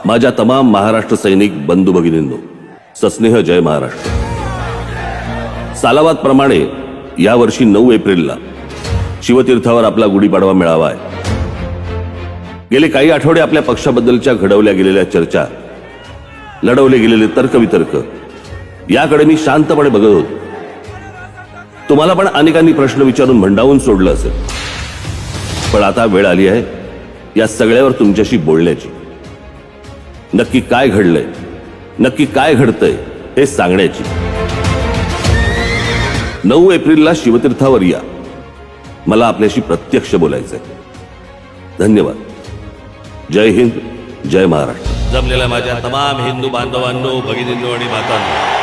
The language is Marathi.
माझ्या तमाम महाराष्ट्र सैनिक बंधू भगिनींनो, सस्नेह जय महाराष्ट्र. सालावाद प्रमाणे यावर्षी 9 एप्रिलला शिवतीर्थावर आपला गुढीपाडवा मेळावा आहे. गेले काही आठवडे आपल्या पक्षाबद्दलच्या घडवल्या गेलेल्या चर्चा, लढवले गेलेले तर्कवितर्क याकडे मी शांतपणे बघत होतो. तुम्हाला पण अनेकांनी प्रश्न विचारून भंडावून सोडलं असेल, पण आता वेळ आली आहे या सगळ्यावर तुमच्याशी बोलण्याची. नक्की काय घडलंय, नक्की काय घडतंय हे सांगण्याची. 9 एप्रिलला शिवतीर्थावर या, मला आपल्याशी प्रत्यक्ष बोलायचंय. धन्यवाद. जय हिंद, जय महाराष्ट्र. जमलेल्या माझ्या तमाम हिंदू बांधवांनो, भगिनींनो आणि मातांनो,